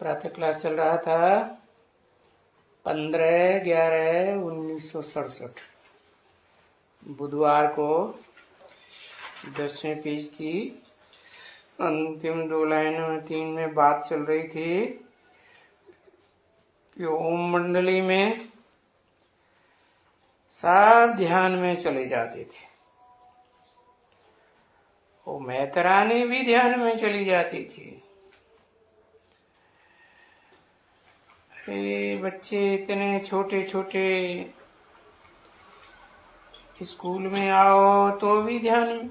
प्रातः क्लास चल रहा था 15/11/1967 बुधवार को 10वें पेज की अंतिम 2 लाइनों में 3 में बात चल रही थी कि ओम मंडली में सब ध्यान में चले जाते थे। वो मैतरानी भी ध्यान में चली जाती थी। अरे बच्चे इतने छोटे छोटे स्कूल में आओ तो भी ध्यान में,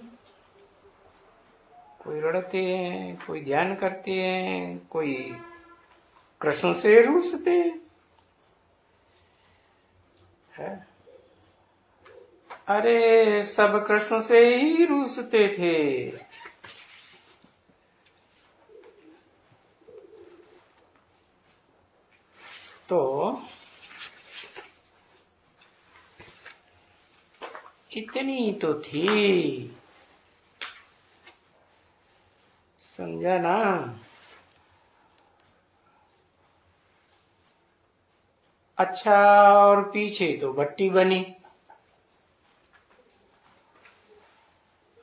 कोई रड़ते हैं, कोई ध्यान करते हैं, कोई कृष्ण से रूसते हैं। अरे सब कृष्ण से ही रूसते थे। तो इतनी तो थी, समझा ना। अच्छा, और पीछे तो भट्टी बनी।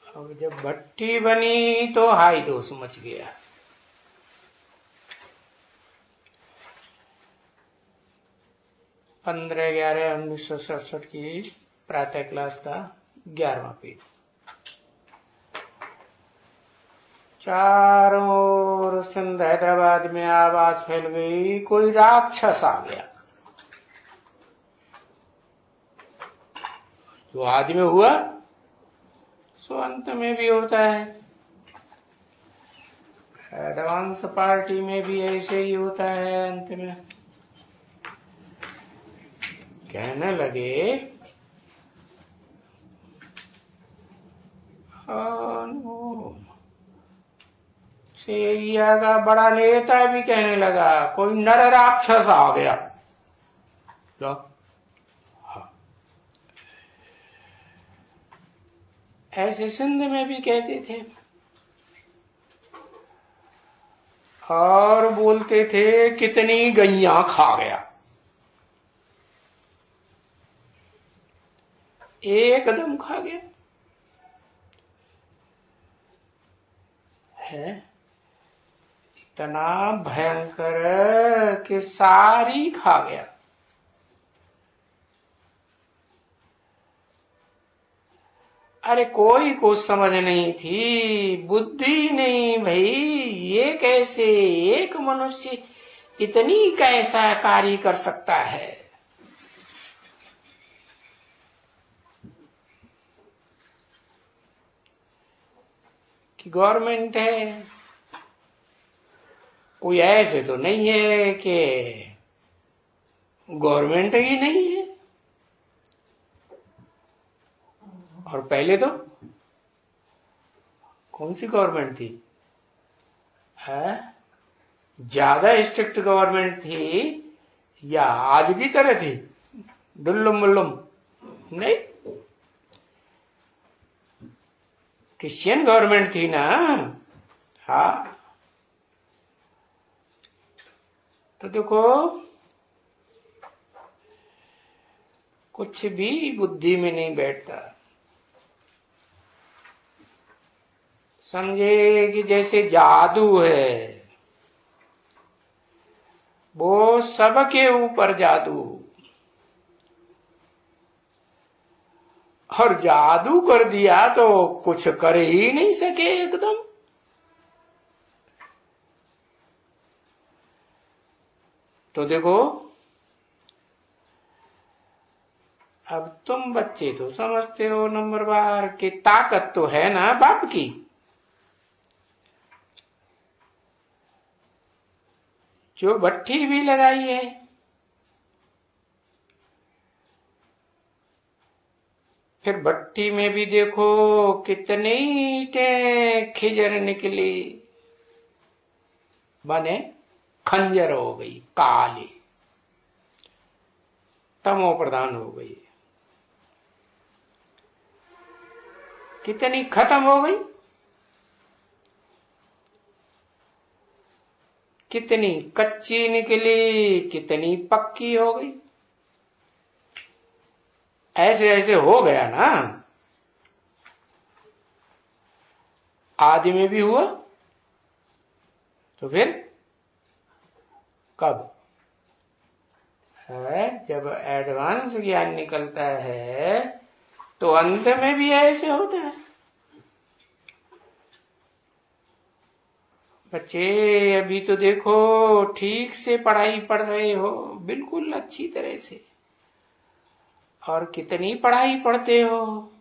अब जब भट्टी बनी तो हाई दोष मच गया। पंद्रह 11/1967 की प्रातः क्लास का 11वां पेज। चारों ओर सिंध हैदराबाद में आवाज फैल गई, कोई राक्षस आ गया। जो आदमी हुआ सो अंत में भी होता है। एडवांस पार्टी में भी ऐसे ही होता है। अंत में कहने लगे सेरिया का बड़ा नेता भी कहने लगा कोई नर राक्षस आ गया। हाँ। ऐसे सिंध में भी कहते थे और बोलते थे कितनी गैया खा गया। एकदम खा गया है। इतना भयंकर कि सारी खा गया। अरे कोई को समझ नहीं थी, बुद्धि नहीं भाई, ये कैसे एक मनुष्य इतनी कैसा कार्य कर सकता है। कि गवर्नमेंट है, कोई ऐसे तो नहीं है कि गवर्नमेंट ही नहीं है। और पहले तो कौन सी गवर्नमेंट थी? ज्यादा स्ट्रिक्ट गवर्नमेंट थी या आज की तरह थी डुल्लुम मुल्लुम? नहीं, क्रिश्चियन गवर्नमेंट थी ना। हाँ, तो देखो कुछ भी बुद्धि में नहीं बैठता। समझे कि जैसे जादू है, वो सबके ऊपर जादू, और जादू कर दिया तो कुछ कर ही नहीं सके एकदम। तो देखो अब तुम बच्चे तो समझते हो नंबर बार कि ताकत तो है ना बाप की। जो भट्टी भी लगाई है, फिर भट्टी में भी देखो कितनी ईंटें खिजर निकली, बने खंजर हो गई, काली तमो प्रधान हो गई, कितनी खत्म हो गई। कितनी कच्ची निकली, कितनी पक्की हो गई। ऐसे ऐसे हो गया ना। आदि में भी हुआ, तो फिर कब है? जब एडवांस ज्ञान निकलता है तो अंत में भी ऐसे होता है। बच्चे अभी तो देखो ठीक से पढ़ाई पढ़ रहे हो, बिल्कुल अच्छी तरह से, और कितनी पढ़ाई पढ़ते हो।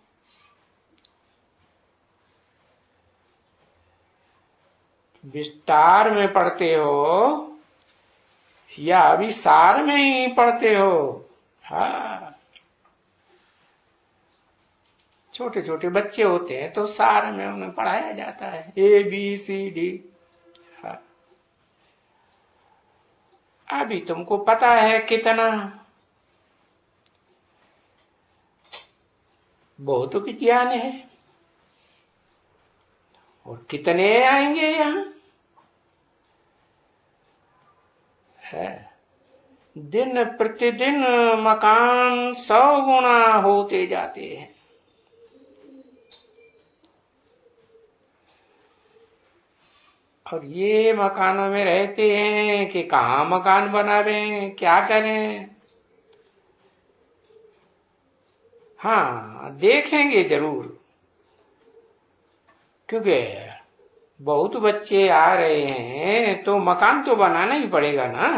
विस्तार में पढ़ते हो या अभी सार में ही पढ़ते हो? हाँ, छोटे छोटे बच्चे होते हैं तो सार में उन्हें पढ़ाया जाता है ABCD। हाँ, अभी तुमको पता है कितना, बहुत ज्ञान है, और कितने आएंगे यहाँ है। दिन प्रतिदिन मकान 100 गुना होते जाते हैं। और ये मकानों में रहते हैं कि कहाँ मकान बना रहे हैं, क्या करें। हाँ, देखेंगे जरूर, क्योंकि बहुत बच्चे आ रहे हैं तो मकान तो बनाना ही पड़ेगा ना।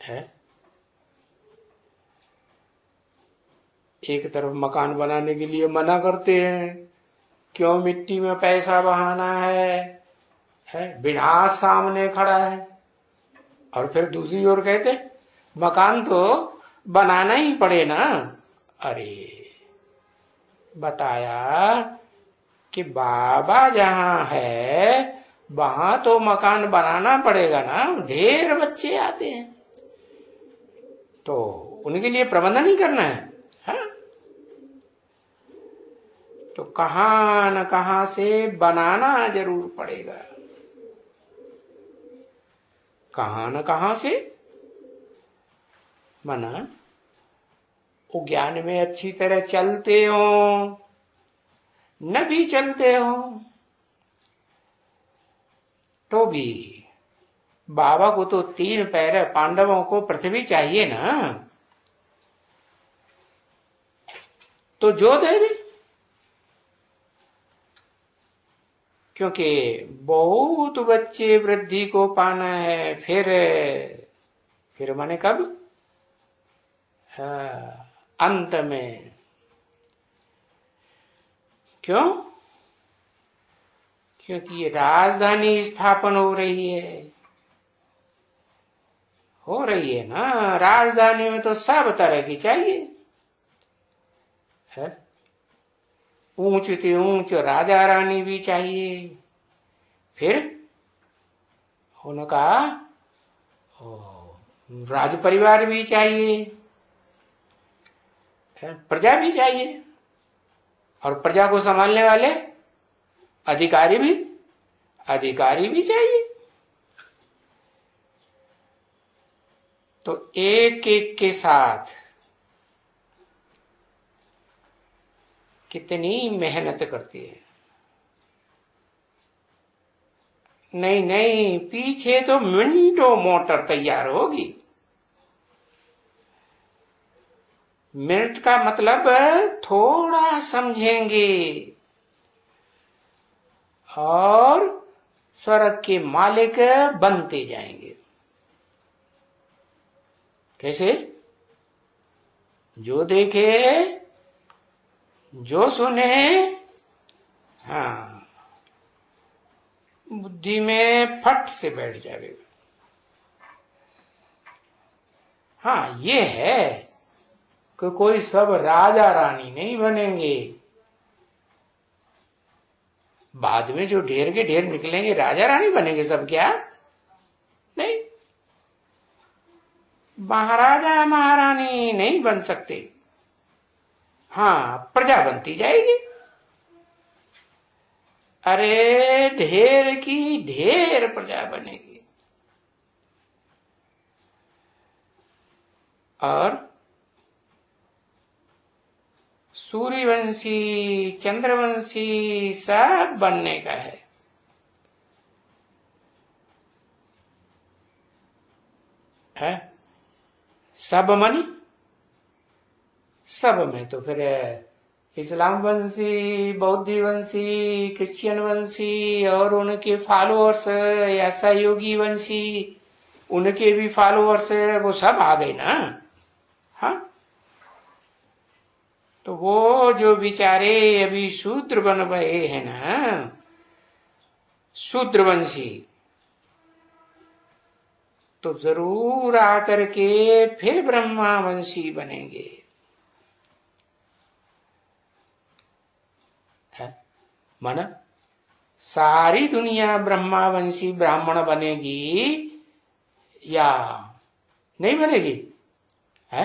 है एक तरफ मकान बनाने के लिए मना करते हैं, क्यों मिट्टी में पैसा बहाना है, विनाश सामने खड़ा है। और फिर दूसरी ओर कहते मकान तो बनाना ही पड़े ना। अरे बताया कि बाबा जहां है वहां तो मकान बनाना पड़ेगा ना, ढेर बच्चे आते हैं तो उनके लिए प्रबंधन ही करना है। हाँ? तो कहां न कहां से बनाना जरूर पड़ेगा, कहां न कहां से बना। वो ज्ञान में अच्छी तरह चलते हो न भी चलते हो तो भी बाबा को तो 3 पैर, पांडवों को पृथ्वी चाहिए ना, तो जो दे भी, क्योंकि बहुत बच्चे वृद्धि को पाना है। फिर माने कब? हाँ, अंत में। क्यों? क्योंकि ये राजधानी स्थापन हो रही है ना। राजधानी में तो सब तरह की चाहिए है। ऊंच से ऊंच राजा रानी भी चाहिए, फिर उनका राज परिवार भी चाहिए, प्रजा भी चाहिए, और प्रजा को संभालने वाले अधिकारी भी चाहिए। तो एक एक के साथ कितनी मेहनत करती है। नहीं, पीछे तो मिनटों मोटर तैयार होगी। मिनट का मतलब थोड़ा समझेंगे और स्वर्ग के मालिक बनते जाएंगे। कैसे? जो देखे, जो सुने, हाँ, बुद्धि में फट से बैठ जाएगा। हाँ, ये है कि कोई सब राजा रानी नहीं बनेंगे। बाद में जो ढेर के ढेर निकलेंगे राजा रानी बनेंगे सब, क्या? नहीं, महाराजा महारानी नहीं बन सकते। हाँ, प्रजा बनती जाएगी। अरे ढेर की ढेर प्रजा बनेगी। और सूर्यवंशी चंद्रवंशी सब बनने का है। सब मनी सब में तो फिर इस्लाम वंशी, बौद्ध वंशी, क्रिश्चियन वंशी और उनके फॉलोअर्स या सहयोगी वंशी, उनके भी फॉलोअर्स वो सब आ गए ना। हाँ, तो वो जो बेचारे अभी शूद्र बन गए हैं ना, शूद्रवंशी, तो जरूर आकर के फिर ब्रह्मावंशी बनेंगे। माना सारी दुनिया ब्रह्मावंशी ब्राह्मण बनेगी या नहीं बनेगी? है,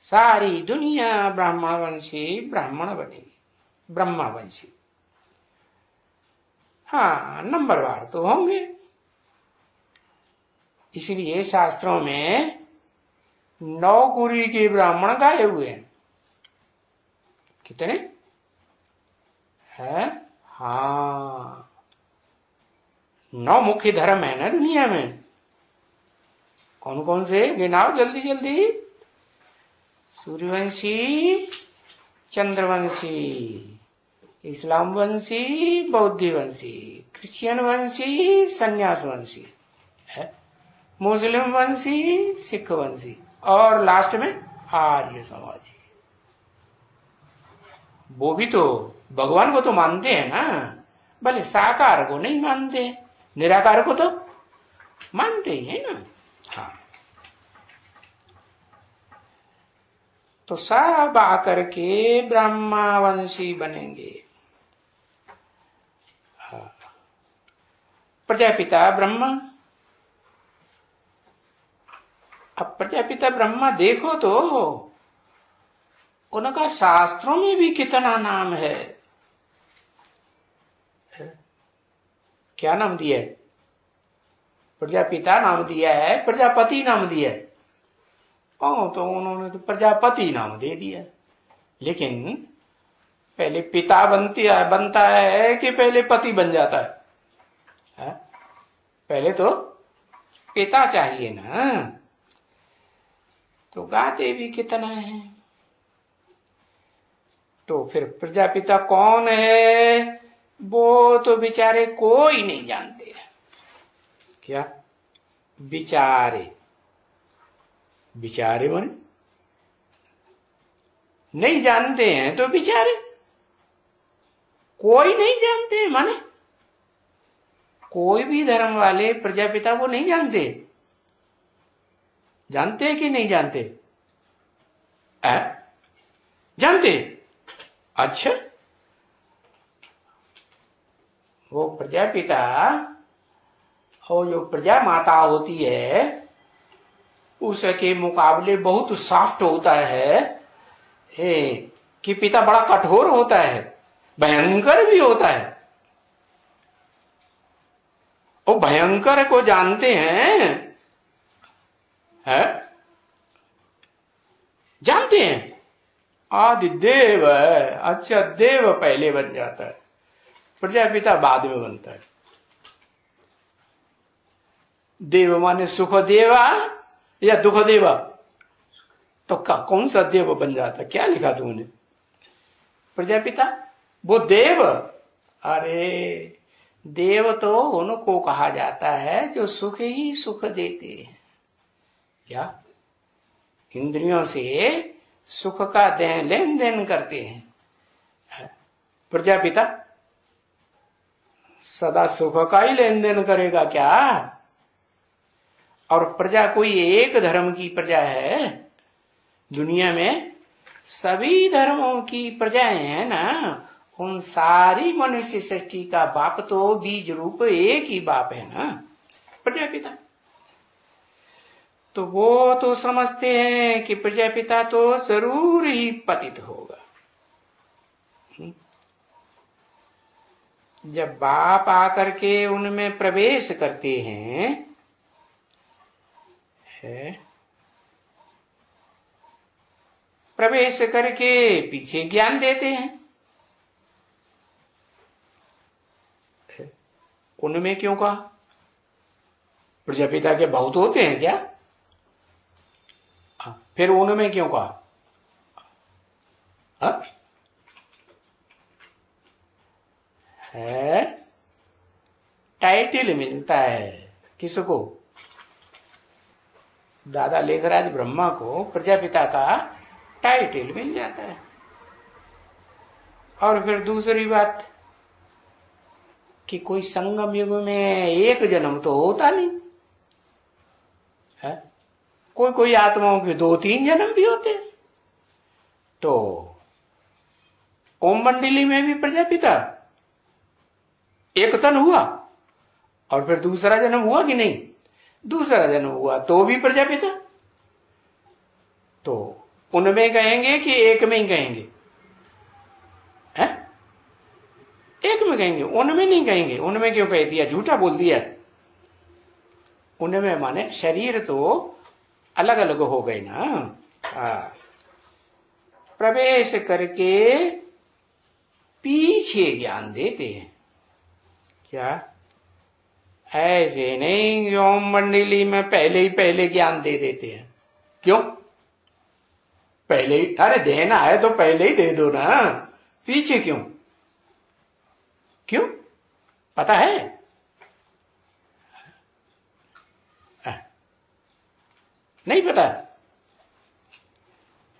सारी दुनिया ब्राह्मणवंशी ब्राह्मण बनेगी, ब्रह्मावंशी। हाँ, नंबरवार तो होंगे। इसलिए शास्त्रों में 9 कुरी के ब्राह्मण गाए हुए हैं। कितने हैं? हाँ, 9 मुख्य धर्म है ना दुनिया में। कौन कौन से गिनाओ जल्दी जल्दी। सूर्यवंशी, चंद्रवंशी, इस्लाम वंशी, बौद्ध वंशी, क्रिश्चियन वंशी, संन्यास वंशी है, मुस्लिम वंशी, सिख वंशी, और लास्ट में आर्य समाजी। वो भी तो भगवान को तो मानते हैं ना, भले साकार को नहीं मानते, निराकार को तो मानते ही है ना। हाँ, तो सब आकर के ब्रह्मावंशी बनेंगे। हाँ, प्रजापिता ब्रह्मा। अब प्रजापिता ब्रह्मा देखो तो उनका शास्त्रों में भी कितना नाम है। क्या नाम दिया है? प्रजापिता नाम दिया है, प्रजापति नाम दिया है। तो उन्होंने तो प्रजापति नाम दे दिया। लेकिन पहले पिता बनता है कि पहले पति बन जाता है? पहले तो पिता चाहिए ना। तो गाते भी कितना है। तो फिर प्रजापिता कौन है वो तो बेचारे कोई नहीं जानते। क्या बिचारे? बिचारे बने नहीं जानते हैं तो बिचारे कोई नहीं जानते हैं। माने कोई भी धर्म वाले प्रजापिता को नहीं जानते। जानते कि नहीं जानते? जानते? अच्छा, वो प्रजापिता और जो प्रजा माता होती है उसके मुकाबले बहुत सॉफ्ट होता है। कि पिता बड़ा कठोर होता है, भयंकर भी होता है। वो भयंकर को जानते हैं? है? जानते हैं? आदि देव है। अच्छा, देव पहले बन जाता है, प्रजापिता बाद में बनता है। देव माने सुख देवा या दुख देवा? तो कौन सा देव बन जाता? क्या लिखा तुमने? प्रजापिता वो देव? अरे देव तो उनको कहा जाता है जो सुख ही सुख देते हैं। क्या इंद्रियों से सुख का लेन देन करते हैं। प्रजापिता सदा सुख का ही लेन देन करेगा क्या? और प्रजा कोई एक धर्म की प्रजा है? दुनिया में सभी धर्मों की प्रजाएं हैं ना। उन सारी मनुष्य सृष्टि का बाप तो बीज रूप एक ही बाप है ना, प्रजापिता। तो वो तो समझते हैं कि प्रजापिता तो जरूर ही पतित होगा। जब बाप आकर के उनमें प्रवेश करते हैं, प्रवेश करके पीछे ज्ञान देते हैं। उनमें क्यों कहा? प्रजापिता के बहुत होते हैं क्या? फिर उनमें क्यों कहा? है टाइटल मिलता है किसको? दादा लेखराज ब्रह्मा को प्रजापिता का टाइटल मिल जाता है। और फिर दूसरी बात कि कोई संगम युग में एक जन्म तो होता नहीं है, कोई कोई आत्माओं के 2-3 जन्म भी होते हैं। तो ओम मंडली में भी प्रजापिता एक तन हुआ और फिर दूसरा जन्म हुआ कि नहीं? दूसरा जन्म हुआ तो भी प्रजापिता। तो उनमें कहेंगे कि एक में ही कहेंगे? है एक में कहेंगे, उनमें नहीं कहेंगे। उनमें क्यों कह दिया? झूठा बोल दिया। उनमें माने शरीर तो अलग अलग हो गए ना। प्रवेश करके पीछे ज्ञान देते हैं। क्या ऐसे नहीं ओम मंडली में पहले ज्ञान दे देते हैं? क्यों? पहले ही, अरे देना है तो पहले ही दे दो ना, पीछे क्यों? क्यों पता है? नहीं पता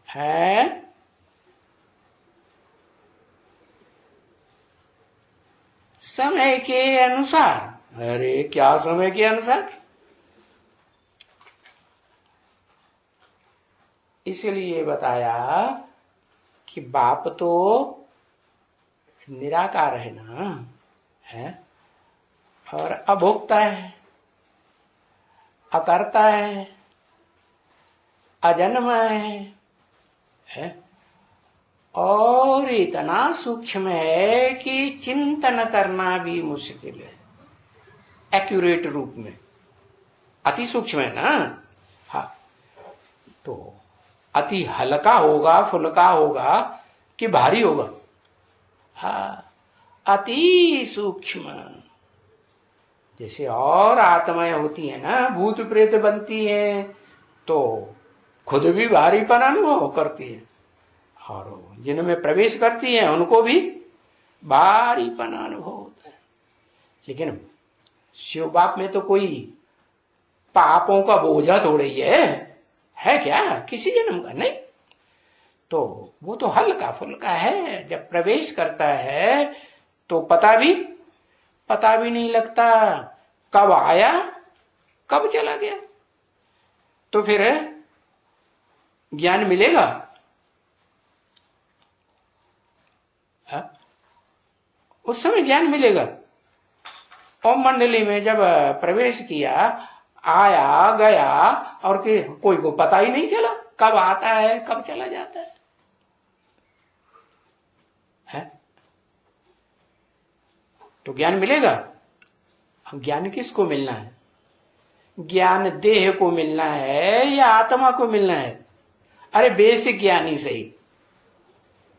है? समय के अनुसार। अरे क्या समय के अनुसार? इसलिए बताया कि बाप तो निराकार है ना, है, और अभोक्ता है, अकर्ता है, अजन्म है, और इतना सूक्ष्म है कि चिंतन करना भी मुश्किल है एक्यूरेट रूप में। अति सूक्ष्म है ना। हाँ, तो अति हल्का होगा, फुल्का होगा कि भारी होगा? हाँ, अति सूक्ष्म। जैसे और आत्माएं होती है ना, भूत प्रेत बनती है तो खुद भी भारीपन अनुभव करती है, और जिनमें प्रवेश करती है उनको भी भारीपन अनुभव होता है। लेकिन शिव बाप में तो कोई पापों का बोझा थोड़ी है क्या? किसी जन्म का नहीं। तो वो तो हल्का फुल्का है। जब प्रवेश करता है तो पता भी नहीं लगता कब आया कब चला गया। तो फिर ज्ञान मिलेगा? उस समय ज्ञान मिलेगा। ओम मंडली में जब प्रवेश किया, आया गया, और कोई को पता ही नहीं चला कब आता है कब चला जाता है। तो ज्ञान मिलेगा? ज्ञान किसको मिलना है? ज्ञान देह को मिलना है या आत्मा को मिलना है? अरे बेसिक ज्ञान ही सही,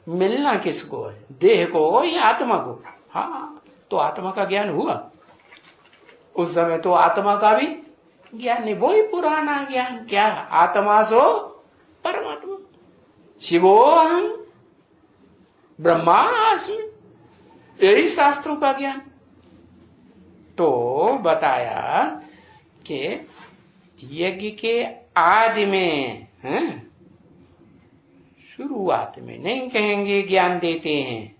मिलना किसको है? देह को या आत्मा को? हाँ, तो आत्मा का ज्ञान हुआ। उस समय तो आत्मा का भी ज्ञान नहीं, वही पुराना ज्ञान। क्या? आत्मा सो परमात्मा, शिवोहम ब्रह्मास्मि, यही शास्त्रों का ज्ञान। तो बताया कि यज्ञ के आदि में, शुरुआत में नहीं कहेंगे ज्ञान देते हैं,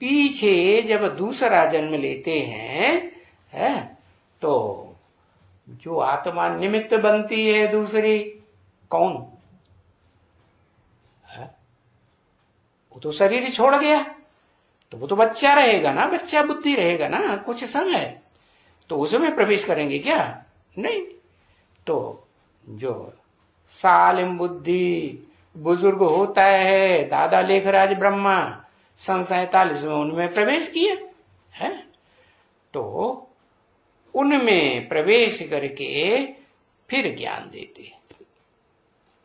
पीछे जब दूसरा जन्म लेते हैं, तो जो आत्मा निमित्त बनती है दूसरी, कौन है? वो तो शरीर छोड़ गया, तो वो तो बच्चा रहेगा ना, बच्चा बुद्धि रहेगा ना कुछ समय, तो उसमें प्रवेश करेंगे क्या? नहीं। तो जो सालिम बुद्धि बुजुर्ग होता है, दादा लेखराज ब्रह्मा 47 में उनमें प्रवेश किया है। तो उनमें प्रवेश करके फिर ज्ञान देते हैं।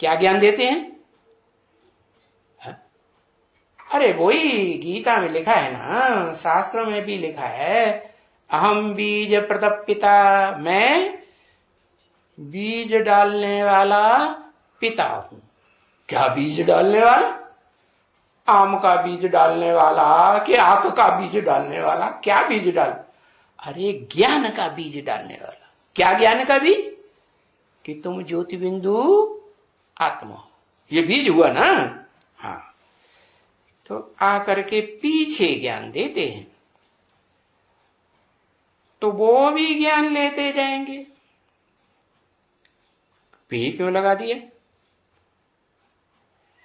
क्या ज्ञान देते हैं? अरे वही गीता में लिखा है ना, शास्त्र में भी लिखा है, अहम बीज प्रतपिता, मैं बीज डालने वाला पिता हूं। क्या बीज डालने वाला? आम का बीज डालने वाला कि आंख का बीज डालने वाला? क्या बीज डाल? अरे ज्ञान का बीज डालने वाला। क्या ज्ञान का बीज? कि तुम ज्योति बिंदु आत्मा हो, ये बीज हुआ ना। हाँ, तो आकर के पीछे ज्ञान देते हैं, तो वो भी ज्ञान लेते जाएंगे। पी क्यों लगा दिए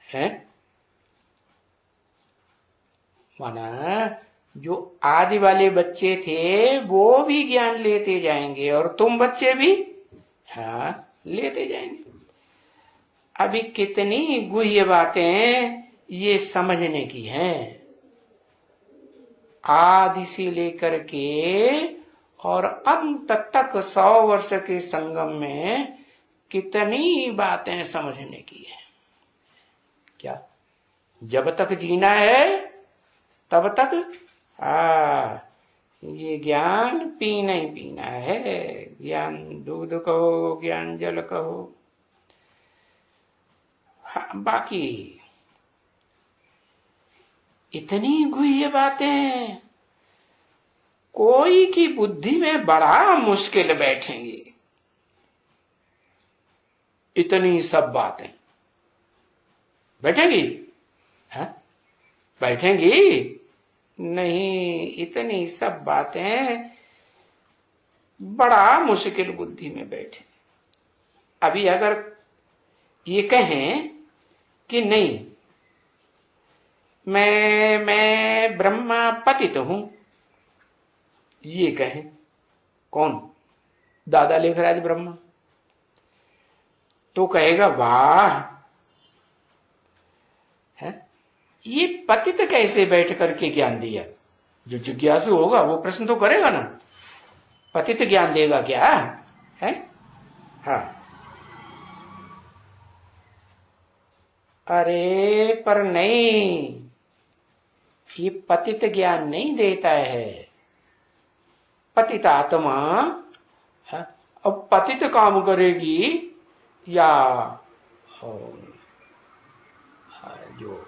हैं? माना जो आदि वाले बच्चे थे वो भी ज्ञान लेते जाएंगे और तुम बच्चे भी हाँ लेते जाएंगे। अभी कितनी गुह्य बातें ये समझने की हैं, आदि से लेकर के और अंत तक 100 वर्ष के संगम में कितनी बातें समझने की है। क्या जब तक जीना है तब तक ये ज्ञान पीना ही पीना है। ज्ञान दूध कहो, ज्ञान जल कहो। हाँ, बाकी इतनी गुह्य बातें कोई की बुद्धि में बड़ा मुश्किल बैठेंगी। इतनी सब बातें बैठेंगी? हाँ? बैठेंगी नहीं। इतनी सब बातें बड़ा मुश्किल बुद्धि में बैठे। अभी अगर ये कहें कि नहीं मैं ब्रह्मा पतित हूं, ये कहें कौन? दादा लेखराज ब्रह्मा। तो कहेगा वाह है, ये पतित कैसे बैठ करके ज्ञान दिया? जो जिज्ञासु होगा वो प्रश्न तो करेगा ना, पतित ज्ञान देगा क्या है? हाँ, अरे पर नहीं, ये पतित ज्ञान नहीं देता है। पतित आत्मा अब पतित काम करेगी या जो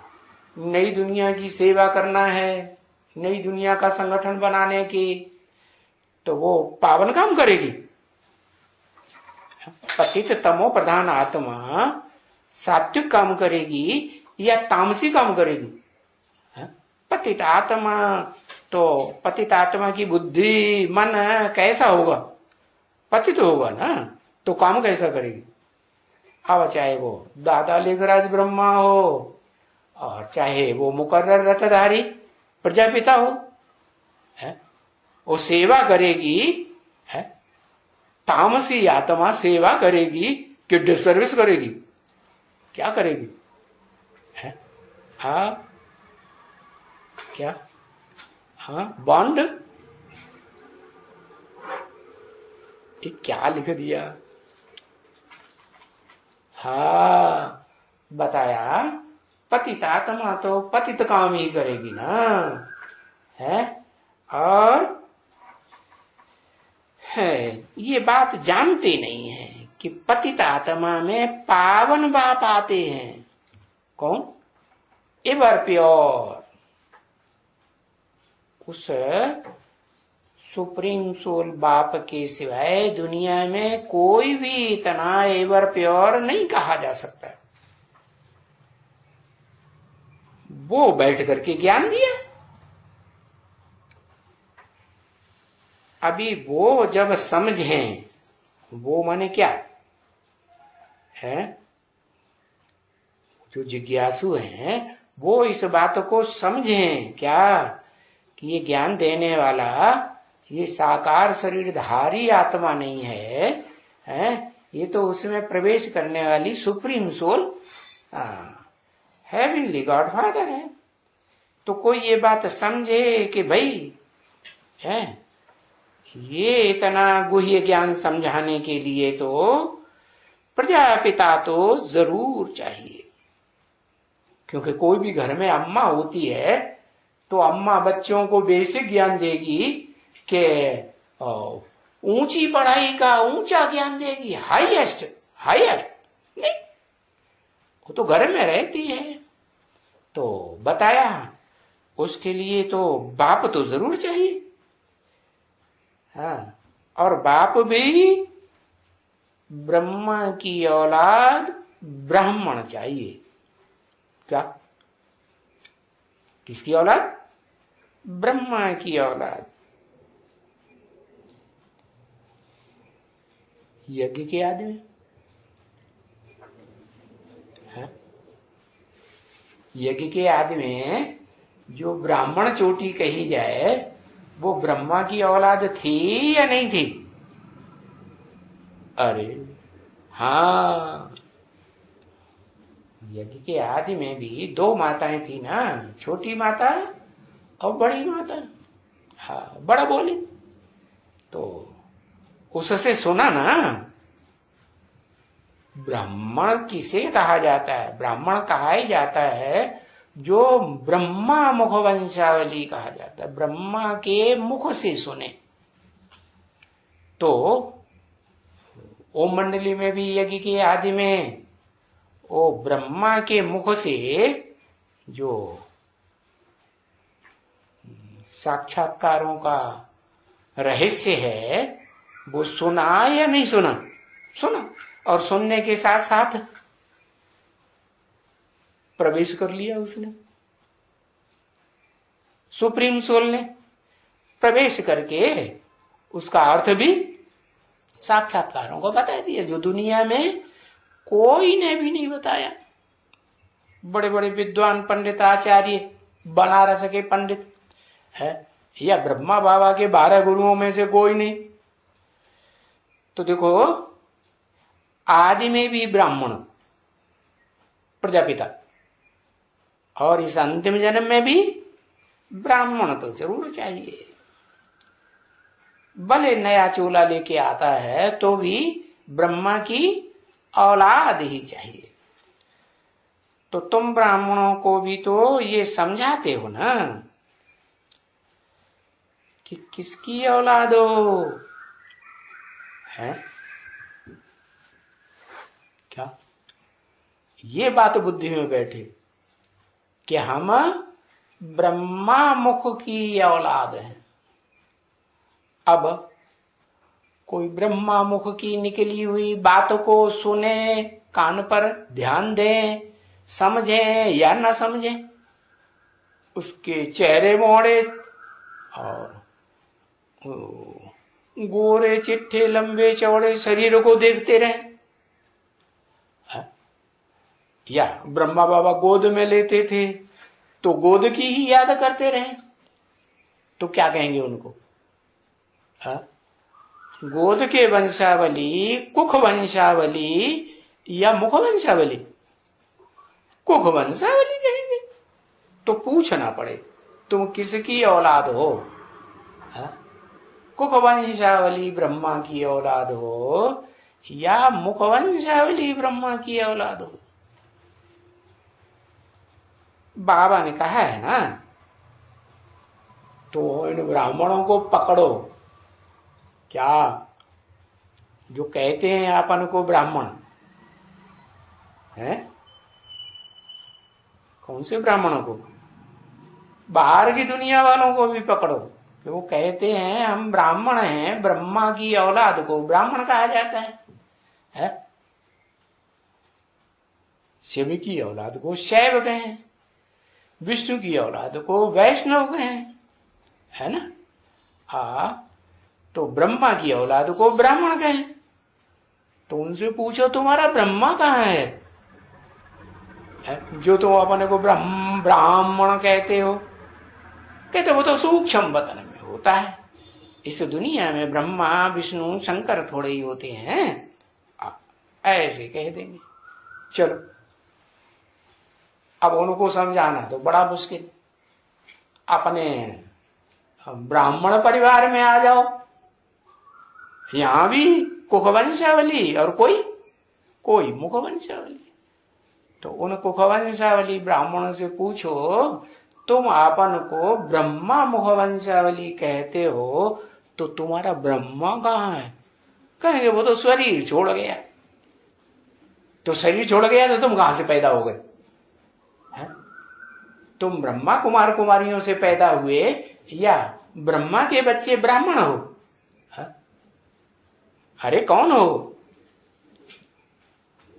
नई दुनिया की सेवा करना है, नई दुनिया का संगठन बनाने की, तो वो पावन काम करेगी। पतित तमो प्रधान आत्मा सात्विक काम करेगी या तामसी काम करेगी? पतित आत्मा, तो पतित आत्मा की बुद्धि मन कैसा होगा? पतित होगा ना, तो काम कैसा करेगी? अब चाहे वो दादा लेखराज ब्रह्मा हो और चाहे वो मुकर्रर रथधारी प्रजापिता हो, है वो सेवा करेगी। है तामसी आत्मा सेवा करेगी कि डिसर्विस करेगी? क्या करेगी? है हाँ क्या? हाँ बॉन्ड ठीक क्या लिख दिया? हाँ बताया, पतित आत्मा तो पतित काम ही करेगी ना, है। और है ये बात जानते नहीं है कि पतित आत्मा में पावन बाप आते हैं। कौन? एवर प्योर, उस सुप्रीम सोल बाप के सिवाय दुनिया में कोई भी इतना एवर प्योर नहीं कहा जा सकता। वो बैठ करके ज्ञान दिया। अभी वो जब समझें, वो माने क्या है? जो जिज्ञासु हैं वो इस बात को समझें क्या कि ये ज्ञान देने वाला ये साकार शरीरधारी आत्मा नहीं है, ये तो उसमें प्रवेश करने वाली supreme soul heavenly God Father है। तो कोई ये बात समझे कि भाई है। ये इतना गुह्य ज्ञान समझाने के लिए तो प्रजापिता तो जरूर चाहिए, क्योंकि कोई भी घर में अम्मा होती है तो अम्मा बच्चों को बेसिक ज्ञान देगी कि ऊंची पढ़ाई का ऊंचा ज्ञान देगी, हाईएस्ट नहीं, वो तो घर में रहती है। तो बताया उसके लिए तो बाप तो जरूर चाहिए। हाँ, और बाप भी ब्रह्मा की औलाद ब्राह्मण चाहिए। क्या? किसकी औलाद? ब्रह्मा की औलाद। यज्ञ के आदमी है, यज्ञ के आदि में जो ब्राह्मण चोटी कही जाए वो ब्रह्मा की औलाद थी या नहीं थी? अरे हाँ, यज्ञ के आदि में भी दो माताएं थी ना, छोटी माता और बड़ी माता। हाँ, बड़ा बोले तो उससे सुना ना, ब्राह्मण किसे कहा जाता है? ब्राह्मण कहा ही जाता है जो ब्रह्मा मुख वंशावली कहा जाता है, ब्रह्मा के मुख से सुने। तो ओम मंडली में भी यज्ञ के आदि में वो ब्रह्मा के मुख से जो साक्षात्कारों का रहस्य है वो सुना या नहीं सुना? सुना, और सुनने के साथ साथ प्रवेश कर लिया उसने, सुप्रीम सोल ने प्रवेश करके उसका अर्थ भी साक्षात्कारों को बता दिया, जो दुनिया में कोई ने भी नहीं बताया। बड़े बड़े विद्वान पंडित आचार्य, बनारस के पंडित है, या ब्रह्मा बाबा के 12 गुरुओं में से कोई नहीं। तो देखो, आदि में भी ब्राह्मण प्रजापिता, और इस अंतिम जन्म में भी ब्राह्मण तो जरूर चाहिए। भले नया चोला लेके आता है तो भी ब्रह्मा की औलाद ही चाहिए। तो तुम ब्राह्मणों को भी तो ये समझाते हो ना कि किसकी औलाद हो, है क्या? ये बात बुद्धि में बैठे कि हम ब्रह्मा मुख की औलाद हैं। अब कोई ब्रह्मा मुख की निकली हुई बात को सुने, कान पर ध्यान दें, समझें या न समझें, उसके चेहरे मोड़े और गोरे चिट्ठे लंबे चौड़े शरीर को देखते रहें, या ब्रह्मा बाबा गोद में लेते थे तो गोद की ही याद करते रहे, तो क्या कहेंगे उनको? गोद के वंशावली, कुख वंशावली या मुख वंशावली? कुख वंशावली कहेंगे। तो पूछना पड़े तुम किसकी औलाद हो? कुख वंशावली ब्रह्मा की औलाद हो या मुख वंशावली ब्रह्मा की औलाद हो? बाबा ने कहा है ना, तो इन ब्राह्मणों को पकड़ो। क्या? जो कहते हैं अपन को ब्राह्मण है, कौन से ब्राह्मणों को? बाहर की दुनिया वालों को भी पकड़ो कि वो कहते हैं हम ब्राह्मण हैं, ब्रह्मा की औलाद को ब्राह्मण कहा जाता है? शिव की औलाद को शैव कहें, विष्णु की औलाद को वैष्णव कहें, है ना? तो ब्रह्मा की औलाद को ब्राह्मण कहें। तो उनसे पूछो तुम्हारा ब्रह्मा कहाँ है, जो तुम अपने को ब्राह्मण कहते हो? कहते वो तो सूक्ष्म वतन में होता है, इस दुनिया में ब्रह्मा विष्णु शंकर थोड़े ही होते हैं, ऐसे कह देंगे। चलो, अब उनको समझाना तो बड़ा मुश्किल। अपने ब्राह्मण परिवार में आ जाओ, यहां भी कुखवंशावली और कोई मुखवंशावली। तो उन कुखवंशावली ब्राह्मणों से पूछो, तुम आपन को ब्रह्मा मुखवंशावली कहते हो, तो तुम्हारा ब्रह्मा कहाँ है? कहेंगे वो तो शरीर छोड़ गया। तो शरीर छोड़ गया तो तुम कहां से पैदा हो गए? तुम ब्रह्मा कुमार कुमारियों से पैदा हुए या ब्रह्मा के बच्चे ब्राह्मण हो? अरे कौन हो?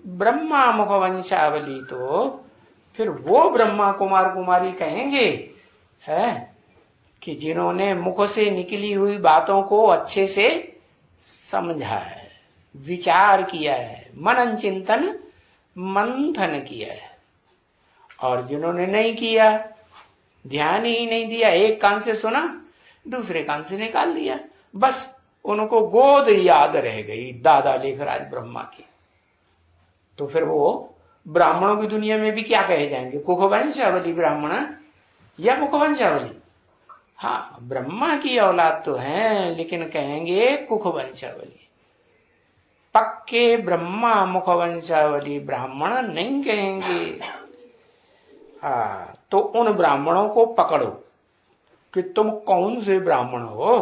ब्रह्मा मुखवंशावली। तो फिर वो ब्रह्मा कुमार कुमारी कहेंगे है कि जिन्होंने मुख से निकली हुई बातों को अच्छे से समझा है, विचार किया है, मनन चिंतन मंथन किया है। और जिन्होंने नहीं किया, ध्यान ही नहीं दिया, एक कान से सुना दूसरे कान से निकाल दिया, बस उनको गोद याद रह गई दादा लेखराज ब्रह्मा की, तो फिर वो ब्राह्मणों की दुनिया में भी क्या कहे जाएंगे? कुखवंशावली ब्राह्मण या मुखवंशावली? हाँ, ब्रह्मा की औलाद तो है, लेकिन कहेंगे कुखवंशावली। पक्के ब्रह्मा मुखवंशावली ब्राह्मण नहीं कहेंगे। तो उन ब्राह्मणों को पकड़ो कि तुम कौन से ब्राह्मण हो।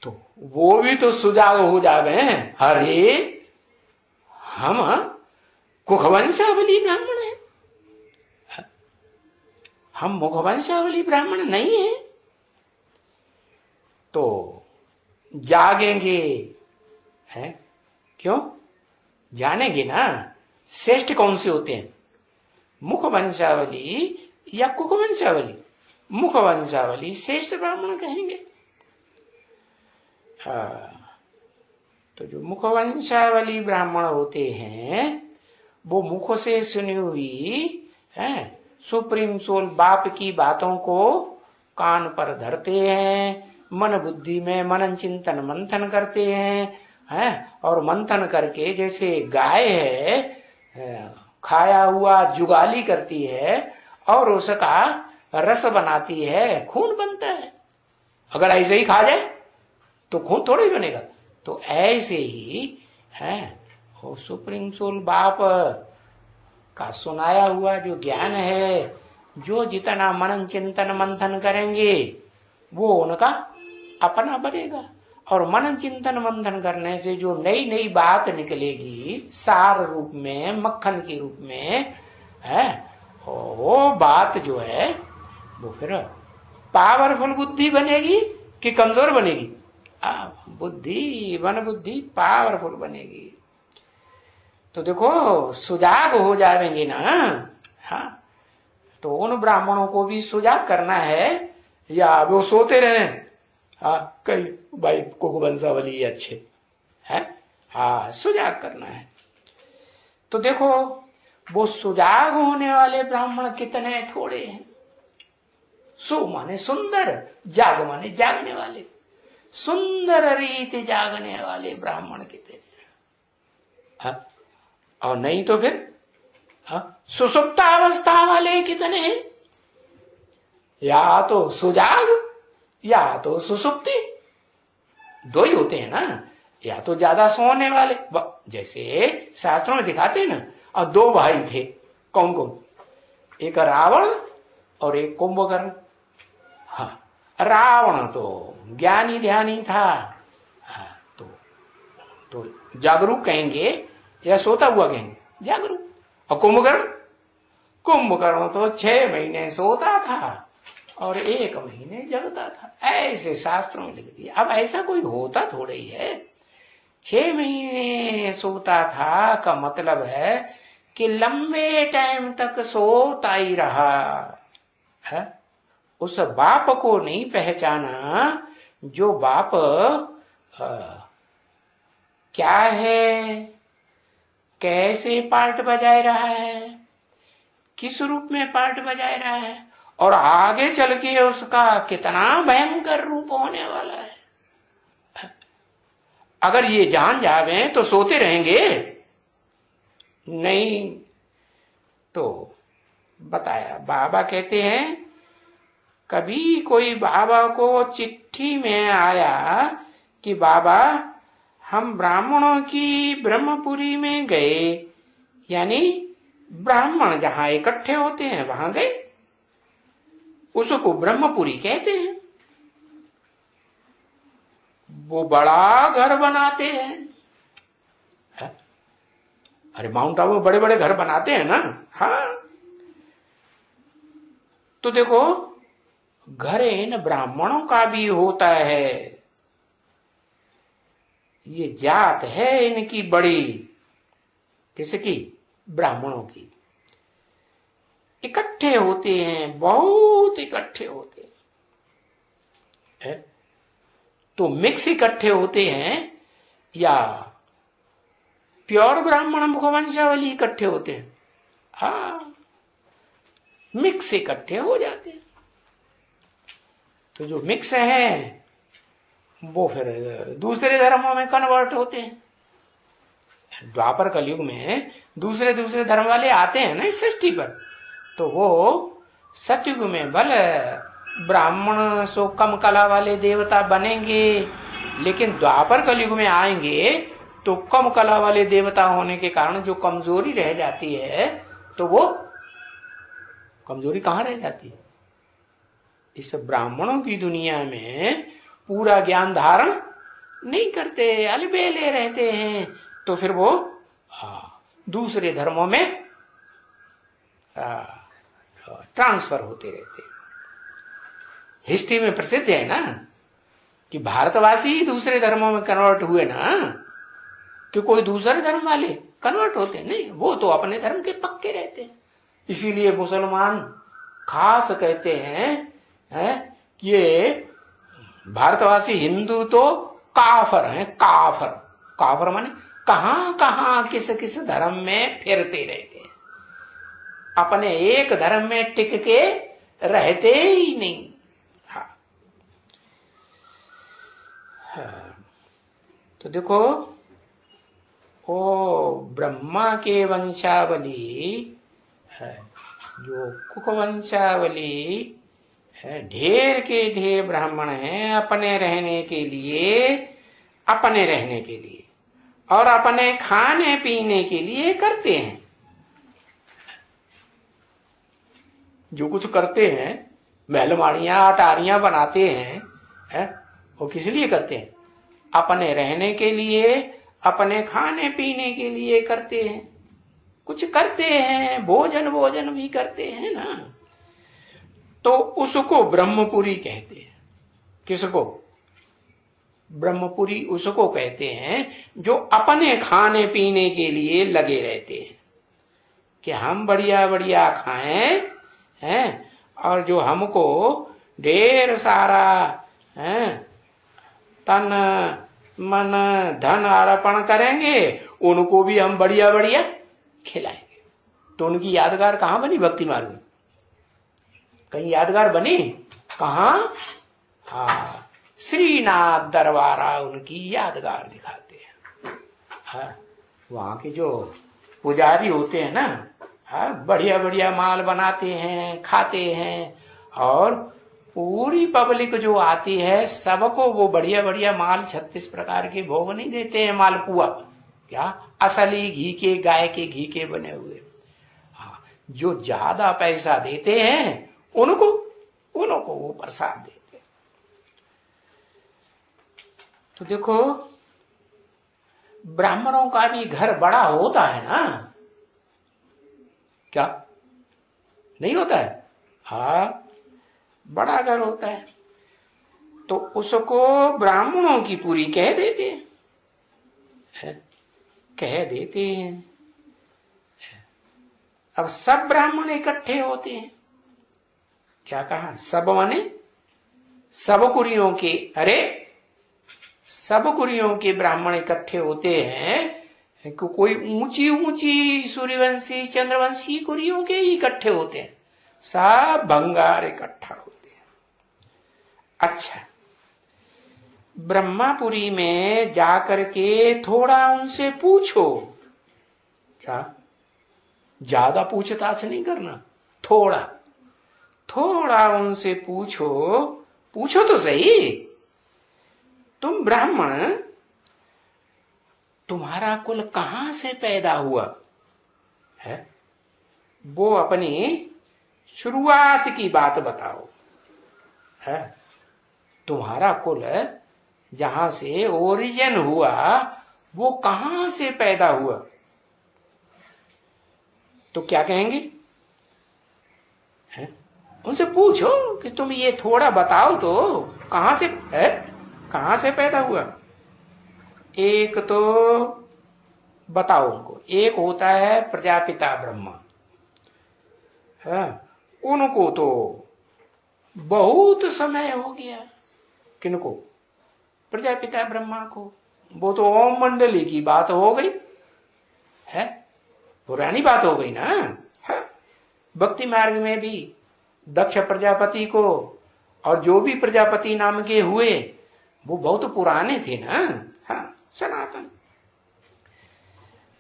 तो वो भी तो सुजाग हो जावे, अरे हम कुखवंशावली ब्राह्मण हैं, हम मुखवंशावली ब्राह्मण नहीं है। तो जागेंगे, है क्यों जानेंगे ना? श्रेष्ठ कौन से होते हैं, मुखवंशावली या कुखवंशावली? मुखवंशावली श्रेष्ठ ब्राह्मण कहेंगे। तो जो मुखवंशावली ब्राह्मण होते हैं वो मुख से सुनी हुई है सुप्रीम सोल बाप की बातों को कान पर धरते हैं, मन बुद्धि में मनन चिंतन मंथन करते हैं, और मंथन करके जैसे गाय है खाया हुआ जुगाली करती है और उसका रस बनाती है, खून बनता है। अगर ऐसे ही खा जाए तो खून थोड़ा ही बनेगा। तो ऐसे ही है वो सुप्रीम सोल बाप का सुनाया हुआ जो ज्ञान है, जो जितना मनन चिंतन मंथन करेंगे वो उनका अपना बनेगा। और मनन चिंतन मंथन करने से जो नई नई बात निकलेगी सार रूप में, मक्खन के रूप में है, वो बात जो है वो फिर पावरफुल बुद्धि बनेगी कि कमजोर बनेगी? बुद्धि, मन बुद्धि पावरफुल बनेगी। तो देखो सुजाग हो जाएंगे ना। हाँ, तो उन ब्राह्मणों को भी सुजाग करना है या वो सोते रहे? हाँ, कई भाई कुखवंशावली अच्छे है, हाँ सुजाग करना है। तो देखो वो सुजाग होने वाले ब्राह्मण कितने थोड़े हैं। सु माने सुंदर, जाग माने जागने वाले, सुंदर रीति जागने वाले ब्राह्मण कितने हैं। और नहीं तो फिर सुसुप्तावस्था वाले कितने हैं? या तो सुजाग या तो सुसुप्ति, दो ही होते हैं ना। या तो ज्यादा सोने वाले, जैसे शास्त्रों में दिखाते हैं ना, और दो भाई थे, कौन कौन? एक रावण और एक कुंभकर्ण। हाँ, रावण तो ज्ञानी ध्यानी था, हाँ, तो जागरूक कहेंगे या सोता हुआ कहेंगे? जागरूक। और कुंभकर्ण तो 6 महीने सोता था और 1 महीने जगता था, ऐसे शास्त्रों में लिख दिया। अब ऐसा कोई होता थोड़ा ही है। 6 महीने सोता था का मतलब है कि लंबे टाइम तक सोता ही रहा है। उस बाप को नहीं पहचाना जो बाप क्या है, कैसे पार्ट बजाए रहा है, किस रूप में पार्ट बजाए रहा है, और आगे चल के उसका कितना भयंकर रूप होने वाला है। अगर ये जान जावे तो सोते रहेंगे नहीं। तो बताया, बाबा कहते हैं कभी कोई बाबा को चिट्ठी में आया कि बाबा हम ब्राह्मणों की ब्रह्मपुरी में गए, यानी ब्राह्मण जहां इकट्ठे होते हैं वहां गए, उसको ब्रह्मपुरी कहते हैं। वो बड़ा घर बनाते हैं। अरे माउंट आबू में बड़े बड़े घर बनाते हैं ना। हाँ, तो देखो घर इन ब्राह्मणों का भी होता है। ये जात है इनकी बड़ी, किसकी? ब्राह्मणों की। इकट्ठे होते हैं, बहुत इकट्ठे होते हैं। तो मिक्स इकट्ठे होते हैं या प्योर ब्राह्मण मुखवंशावली इकट्ठे होते हैं? हाँ, मिक्स इकट्ठे हो जाते हैं। तो जो मिक्स है वो फिर दूसरे धर्मों में कन्वर्ट होते हैं। द्वापर कलयुग में दूसरे दूसरे धर्म वाले आते हैं ना इस सृष्टि पर, तो वो सतयुग में भले ब्राह्मण सो कम कला वाले देवता बनेंगे, लेकिन द्वापर कलयुग में आएंगे तो कम कला वाले देवता होने के कारण जो कमजोरी रह जाती है, तो वो कमजोरी कहाँ रह जाती है? इस ब्राह्मणों की दुनिया में पूरा ज्ञान धारण नहीं करते, अलबेले रहते हैं, तो फिर वो दूसरे धर्मों में ट्रांसफर होते रहते हैं। हिस्ट्री में प्रसिद्ध है ना कि भारतवासी ही दूसरे धर्मों में कन्वर्ट हुए ना, कि कोई दूसरे धर्म वाले कन्वर्ट होते नहीं, वो तो अपने धर्म के पक्के रहते हैं। इसीलिए मुसलमान खास कहते हैं कि ये भारतवासी हिंदू तो काफर हैं। काफर, काफर माने कहां कहां किस किस धर्म में फिरते रहते हैं, अपने एक धर्म में टिक के रहते ही नहीं। तो देखो ओ ब्रह्मा के वंशावली है, जो कुक वंशावली है, ढेर के ढेर ब्राह्मण हैं अपने रहने के लिए और अपने खाने पीने के लिए करते हैं। जो कुछ करते हैं, महलमाड़ियां अटारियां बनाते हैं, वो किस लिए करते हैं? अपने रहने के लिए, अपने खाने पीने के लिए करते हैं। कुछ करते हैं, भोजन भी करते हैं ना, तो उसको ब्रह्मपुरी कहते हैं। किसको? ब्रह्मपुरी उसको कहते हैं जो अपने खाने पीने के लिए लगे रहते हैं कि हम बढ़िया बढ़िया खाएं हैं, और जो हमको ढेर सारा तन मन धन अर्पण करेंगे, उनको भी हम बढ़िया बढ़िया खिलाएंगे। तो उनकी यादगार कहां बनी? भक्ति मार्ग में कहीं यादगार बनी? कहां? हाँ, श्रीनाथ दरबारा उनकी यादगार दिखाते हैं। हाँ, वहां के जो पुजारी होते हैं ना, हाँ, बढ़िया बढ़िया माल बनाते हैं, खाते हैं, और पूरी पब्लिक जो आती है सबको वो बढ़िया बढ़िया माल 36 प्रकार के भोग नहीं देते हैं, मालपुआ, क्या असली घी के, गाय के घी के बने हुए। हाँ, जो ज्यादा पैसा देते हैं उनको वो प्रसाद देते। तो देखो ब्राह्मणों का भी घर बड़ा होता है ना, क्या नहीं होता है? हाँ, बड़ा घर होता है, तो उसको ब्राह्मणों की पूरी कह देते हैं, अब सब ब्राह्मण इकट्ठे होते हैं। क्या कहा? सब माने सब कुरियों के, अरे सब कुरियों के ब्राह्मण इकट्ठे होते हैं। कोई ऊंची ऊंची सूर्यवंशी चंद्रवंशी कुरियों के ही इकट्ठे होते हैं, सब भंगार इकट्ठा होते हैं। अच्छा, ब्रह्मापुरी में जाकर के थोड़ा उनसे पूछो। क्या? ज्यादा पूछताछ नहीं करना, थोड़ा थोड़ा उनसे पूछो, पूछो तो सही, तुम ब्राह्मण, तुम्हारा कुल कहां से पैदा हुआ है? वो अपनी शुरुआत की बात बताओ है। तुम्हारा कुल जहां से ओरिजिन हुआ वो कहां से पैदा हुआ? तो क्या कहेंगे? है? उनसे पूछो कि तुम ये थोड़ा बताओ तो, कहां से है, कहां से पैदा हुआ? एक तो बताओ उनको, एक होता है प्रजापिता ब्रह्मा है, उनको तो बहुत समय हो गया। किनको? प्रजापिता ब्रह्मा को। वो तो ओम मंडली की बात हो गई है, पुरानी बात हो गई ना है? भक्ति मार्ग में भी दक्ष प्रजापति को और जो भी प्रजापति नाम के हुए वो बहुत पुराने थे ना, हाँ, सनातन।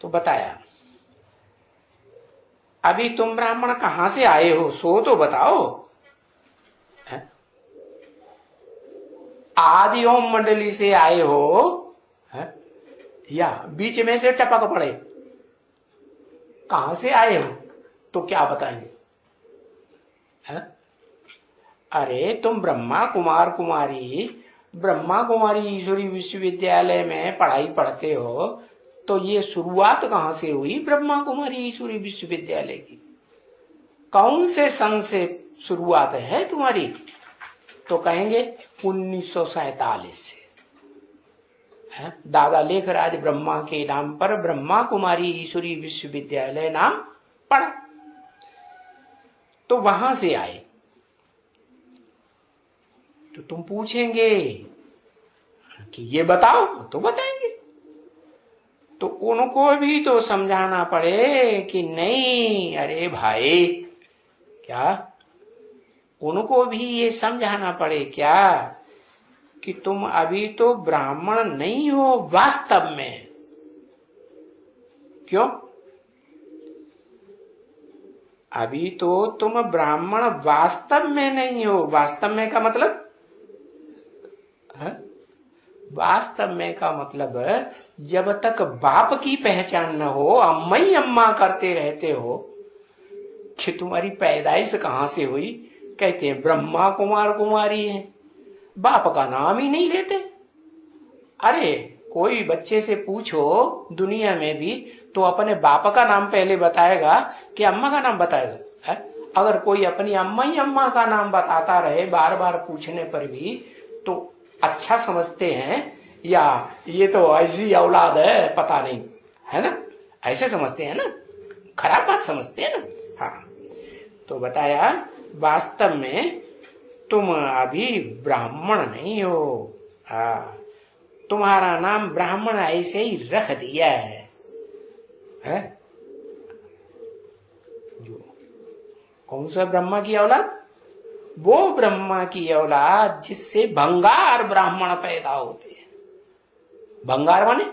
तो बताया, अभी तुम ब्राह्मण कहां से आए हो सो तो बताओ है? आदि ओम मंडली से आए हो है? या बीच में से टपक पड़े? कहां से आए हो तो क्या बताएंगे है? अरे तुम ब्रह्मा कुमार कुमारी, ब्रह्मा कुमारी ईश्वरी विश्वविद्यालय में पढ़ाई पढ़ते हो, तो ये शुरुआत कहां से हुई ब्रह्मा कुमारी ईश्वरी विश्वविद्यालय की? कौन से संघ से शुरुआत है तुम्हारी? तो कहेंगे 1947 से है? दादा लेखराज ब्रह्मा के नाम पर ब्रह्मा कुमारी ईश्वरी विश्वविद्यालय नाम पड़ा, तो वहां से आए। तो तुम पूछेंगे कि ये बताओ, तो बताएंगे। तो उनको भी तो समझाना पड़े कि नहीं, अरे भाई, क्या उनको भी ये समझाना पड़े क्या कि तुम अभी तो ब्राह्मण नहीं हो वास्तव में। क्यों? अभी तो तुम ब्राह्मण वास्तव में नहीं हो। वास्तव में का मतलब है? वास्तव में का मतलब जब तक बाप की पहचान न हो, अम्मा ही अम्मा करते रहते हो कि तुम्हारी पैदाइश कहां से हुई। कहते हैं ब्रह्मा कुमार कुमारी है, बाप का नाम ही नहीं लेते। अरे कोई बच्चे से पूछो दुनिया में भी तो अपने बाप का नाम पहले बताएगा कि अम्मा का नाम बताएगा है? अगर कोई अपनी अम्मा ही अम्मा का नाम बताता रहे बार बार पूछने पर भी, तो अच्छा समझते हैं या ये तो ऐसी औलाद है पता नहीं, है ना? ऐसे समझते हैं ना, खराब बात समझते हैं ना। हाँ, तो बताया वास्तव में तुम अभी ब्राह्मण नहीं हो। हाँ, तुम्हारा नाम ब्राह्मण ऐसे ही रख दिया है? जो कौन सा ब्रह्मा की औलाद? वो ब्रह्मा की औलाद जिससे भंगार ब्राह्मण पैदा होते हैं। भंगार माने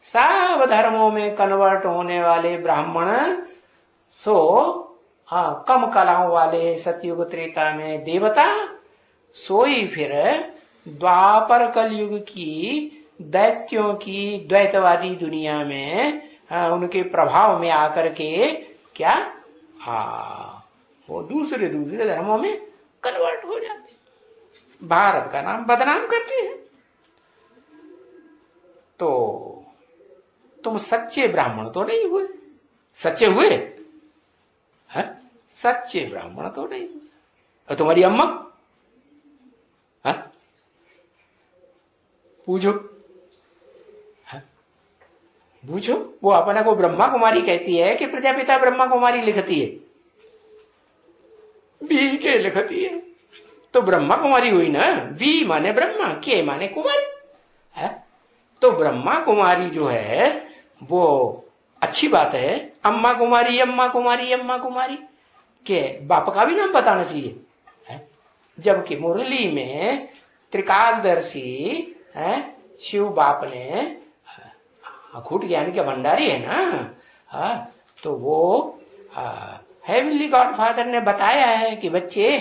सब धर्मों में कन्वर्ट होने वाले ब्राह्मण, सो हाँ, कम कलाओं वाले सतयुग त्रेता में देवता, सोई फिर द्वापर कलयुग की दैत्यों की द्वैतवादी दुनिया में उनके प्रभाव में आकर के क्या, हाँ, वो दूसरे दूसरे धर्मों में कन्वर्ट हो जाते, भारत का नाम बदनाम करते हैं। तो तुम सच्चे ब्राह्मण तो नहीं हुए। सच्चे हुए है? सच्चे ब्राह्मण तो नहीं हुए। और तुम्हारी अम्मा है? पूछो है? पूछो, वो अपने को ब्रह्मा कुमारी कहती है कि प्रजापिता ब्रह्मा कुमारी लिखती है? बी के लिखती है, तो ब्रह्मा कुमारी हुई ना। बी माने ब्रह्मा, के माने कुमारी है। तो ब्रह्मा कुमारी जो है वो अच्छी बात है। अम्मा कुमारी अम्मा कुमारी अम्मा कुमारी के बाप का भी नाम बताना चाहिए है? जबकि मुरली में त्रिकालदर्शी है शिव बाप ने, अखूट ज्ञान के भंडारी है ना, तो वो हेवनली गॉडफादर ने बताया है कि बच्चे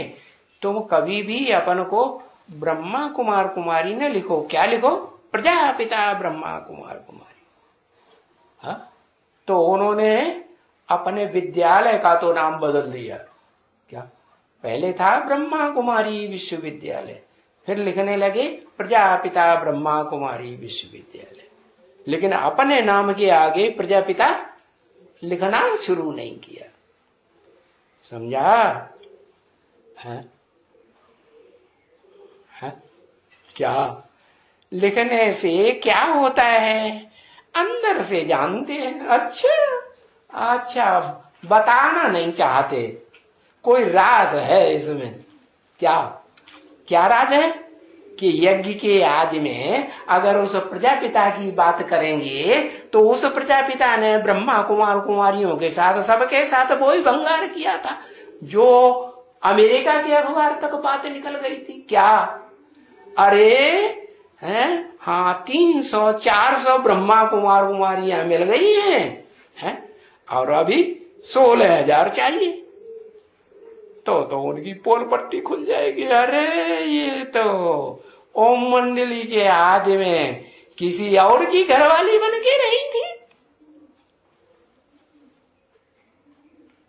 तुम कभी भी अपन को ब्रह्मा कुमार कुमारी न लिखो। क्या लिखो? प्रजापिता ब्रह्मा कुमार कुमारी। हाँ? तो उन्होंने अपने विद्यालय का तो नाम बदल दिया। क्या? पहले था ब्रह्मा कुमारी विश्वविद्यालय, फिर लिखने लगे प्रजापिता ब्रह्मा कुमारी विश्वविद्यालय। लेकिन अपने नाम के आगे प्रजापिता लिखना शुरू नहीं किया। समझा? है? है? क्या लिखने से क्या होता है? अंदर से जानते हैं। अच्छा बताना नहीं चाहते। कोई राज है इसमें। क्या राज है? कि यज्ञ के आदि में अगर उस प्रजापिता की बात करेंगे तो उस प्रजापिता ने ब्रह्मा कुमार कुमारियों के साथ, सबके साथ वही भंगार किया था जो अमेरिका के अखबार तक बात निकल गई थी। क्या? अरे हैं? हाँ, 300-400 ब्रह्मा कुमार कुमारियां मिल गई हैं, और अभी 16,000 चाहिए। तो उनकी पोल पट्टी खुल जाएगी। अरे ये तो ओम मंडली के आदि में किसी और की घरवाली बन के रही थी।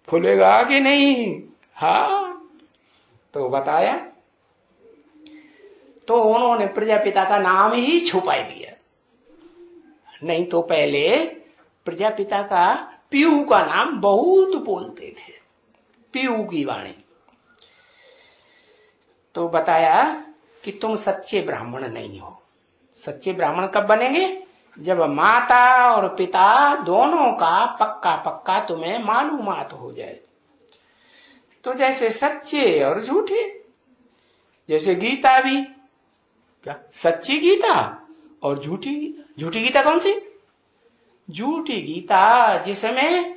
खुलेगा कि नहीं? हाँ, तो बताया। तो उन्होंने प्रजापिता का नाम ही छुपा दिया। नहीं तो पहले प्रजापिता का पीयू का नाम बहुत बोलते थे, पीयू की वाणी। तो बताया कि तुम सच्चे ब्राह्मण नहीं हो। सच्चे ब्राह्मण कब बनेंगे? जब माता और पिता दोनों का पक्का तुम्हें मालूमात हो जाए। तो जैसे सच्चे और झूठे, जैसे गीता भी, क्या सच्ची गीता और झूठी गीता। झूठी गीता कौन सी? झूठी गीता जिसमें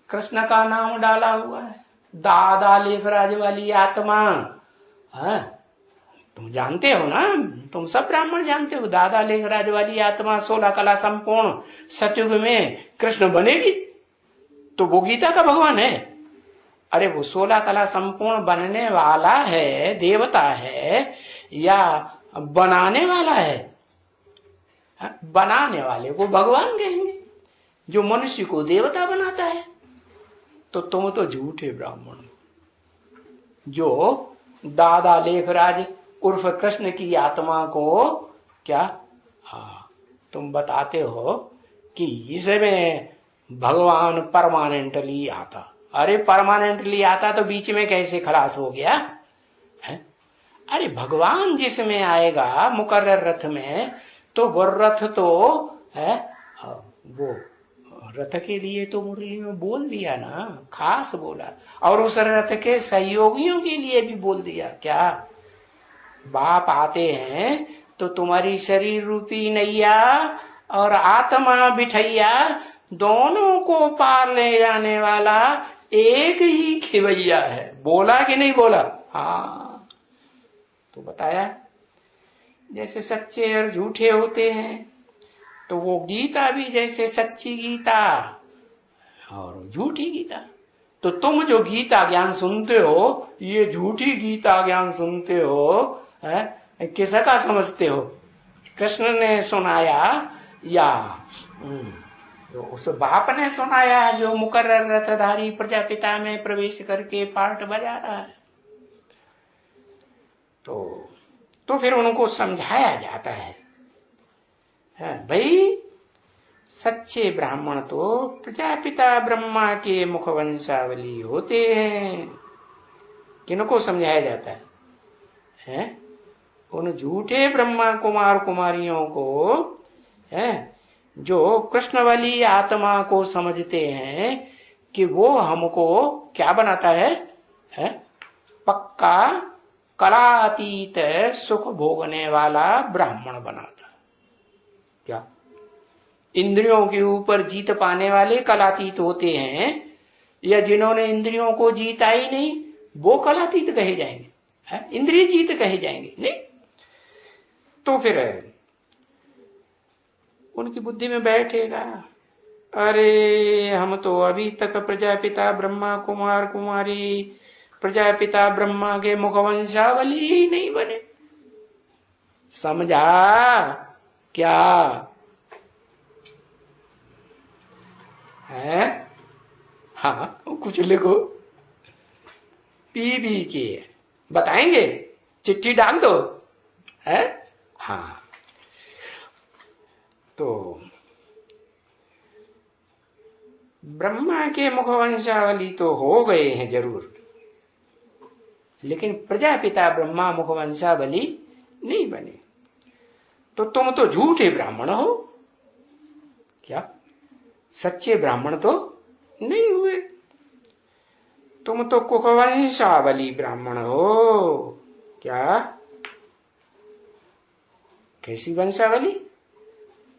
कृष्ण का नाम डाला हुआ है, दादा लेखराज वाली आत्मा। हाँ, तुम जानते हो ना, तुम सब ब्राह्मण जानते हो, दादा लेखराज वाली आत्मा 16 कला संपूर्ण सतयुग में कृष्ण बनेगी। तो वो गीता का भगवान है। अरे वो 16 कला संपूर्ण बनने वाला है, देवता है या बनाने वाला है? बनाने वाले को भगवान कहेंगे, जो मनुष्य को देवता बनाता है। तो तुम तो झूठे ब्राह्मण, जो दादा लेखराज उर्फ कृष्ण की आत्मा को क्या तुम बताते हो कि इसमें भगवान परमानेंटली आता। अरे परमानेंटली आता तो बीच में कैसे खलास हो गया है? अरे भगवान जिसमें आएगा मुकर्रर रथ में, तो वो रथ तो है, वो रथ के लिए तो मुरली में बोल दिया ना, खास बोला। और उस रथ के सहयोगियों के लिए भी बोल दिया। क्या? बाप आते हैं तो तुम्हारी शरीर रूपी नैया और आत्मा बिठैया दोनों को पार ले जाने वाला एक ही खिवैया है। बोला कि नहीं बोला? हाँ, तो बताया। जैसे सच्चे और झूठे होते हैं, तो वो गीता भी जैसे सच्ची गीता और झूठी गीता। तो तुम जो गीता ज्ञान सुनते हो, ये झूठी गीता ज्ञान सुनते हो, किसका समझते हो? कृष्ण ने सुनाया या तो उस बाप ने सुनाया जो मुकर्रर रथधारी प्रजापिता में प्रवेश करके पार्ट बजा रहा है? तो फिर उनको समझाया जाता है, भाई सच्चे ब्राह्मण तो प्रजापिता ब्रह्मा के मुखवंशावली होते हैं। किनको समझाया जाता है? उन झूठे ब्रह्मा कुमार कुमारियों को, जो कृष्ण वाली आत्मा को समझते हैं कि वो हमको क्या बनाता है? पक्का कलातीत सुख भोगने वाला ब्राह्मण बनाता। क्या? इंद्रियों के ऊपर जीत पाने वाले कलातीत होते हैं, या जिन्होंने इंद्रियों को जीता ही नहीं वो कलातीत कहे जाएंगे, इंद्रिय जीत कहे जाएंगे? नहीं। तो फिर उनकी बुद्धि में बैठेगा अरे हम तो अभी तक प्रजापिता ब्रह्मा कुमार कुमारी प्रजापिता ब्रह्मा के मुखवंशावली ही नहीं बने। समझा क्या है? हाँ कुछ लिखो, पी के बताएंगे, चिट्ठी डाल दो है। हाँ तो ब्रह्मा के मुखवंशावली तो हो गए हैं जरूर, लेकिन प्रजापिता ब्रह्मा मुखवंशावली नहीं बने। तो तुम तो झूठे ब्राह्मण हो क्या? सच्चे ब्राह्मण तो नहीं हुए। तुम तो कुखवंशावली ब्राह्मण हो क्या? कैसी वंशावली?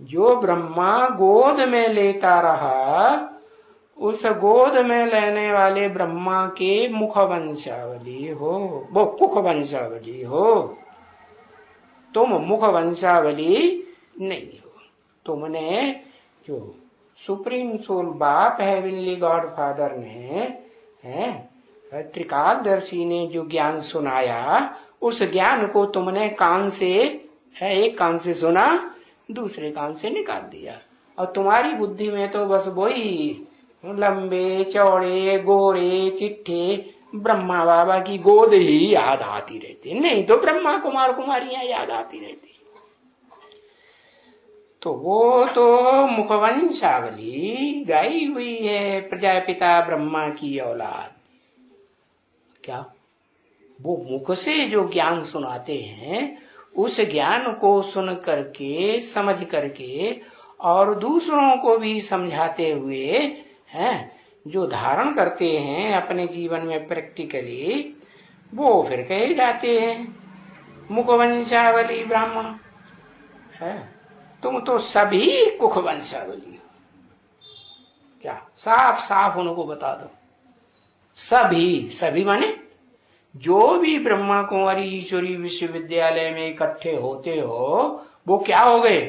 जो ब्रह्मा गोद में लेता रहा, उस गोद में लेने वाले ब्रह्मा के मुखवंशावली हो, वो कुखवंशावली हो। तुम मुखवंशावली नहीं हो। तुमने जो सुप्रीम सोल बाप है विल्ली गॉड फादर ने, है त्रिकालदर्शी ने जो ज्ञान सुनाया, उस ज्ञान को तुमने कान से, एक कान से सुना, दूसरे कान से निकाल दिया। और तुम्हारी बुद्धि में तो बस वही लंबे चौड़े गोरे चिट्ठे ब्रह्मा बाबा की गोद ही याद आती रहती, नहीं तो ब्रह्मा कुमार कुमारियां याद आती रहती। तो वो तो मुखवंशावली गाई हुई है प्रजापिता ब्रह्मा की औलाद। क्या वो मुख से जो ज्ञान सुनाते हैं, उस ज्ञान को सुन करके समझ करके और दूसरों को भी समझाते हुए हैं, जो धारण करते हैं अपने जीवन में प्रैक्टिकली, वो फिर कहे जाते हैं मुखवंशावली ब्राह्मण है। तुम तो सभी कुखवंशावली हो। क्या साफ साफ उनको बता दो, सभी, सभी माने जो भी ब्रह्मा कुमारी ईश्वरी विश्वविद्यालय में इकट्ठे होते हो, वो क्या हो गए?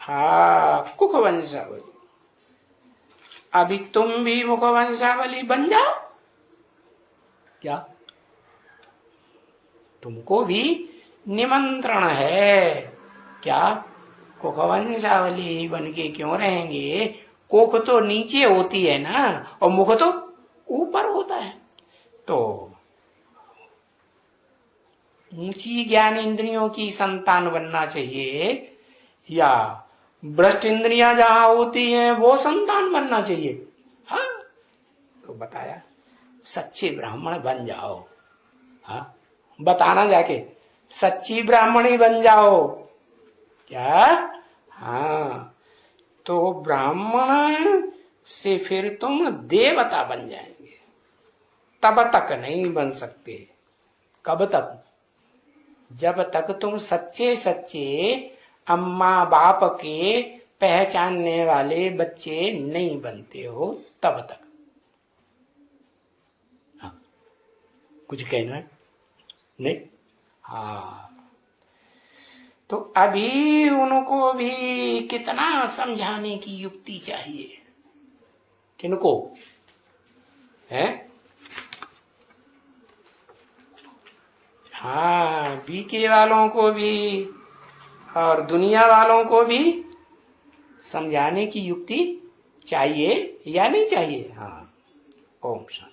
हाँ कुखवंशावली। अभी तुम भी मुखवंशावली बन जाओ क्या? तुमको भी निमंत्रण है क्या? कुखवंशावली बन के क्यों रहेंगे? कोख तो नीचे होती है ना, और मुख तो ऊपर होता है। तो ऊंची ज्ञान इंद्रियों की संतान बनना चाहिए, या भ्रष्ट इंद्रियां जहां होती हैं वो संतान बनना चाहिए? हाँ तो बताया सच्चे ब्राह्मण बन जाओ। हाँ बताना जाके सच्ची ब्राह्मणी बन जाओ क्या? हाँ तो ब्राह्मण से फिर तुम देवता बन जाएंगे, तब तक नहीं बन सकते। कब तक? जब तक तुम सच्चे सच्चे अम्मा बाप के पहचानने वाले बच्चे नहीं बनते हो, तब तक। हाँ कुछ कहना है? नहीं? हाँ तो अभी उनको भी कितना समझाने की युक्ति चाहिए। किनको है? हाँ बीके वालों को भी और दुनिया वालों को भी समझाने की युक्ति चाहिए या नहीं चाहिए? हाँ ओम शांति।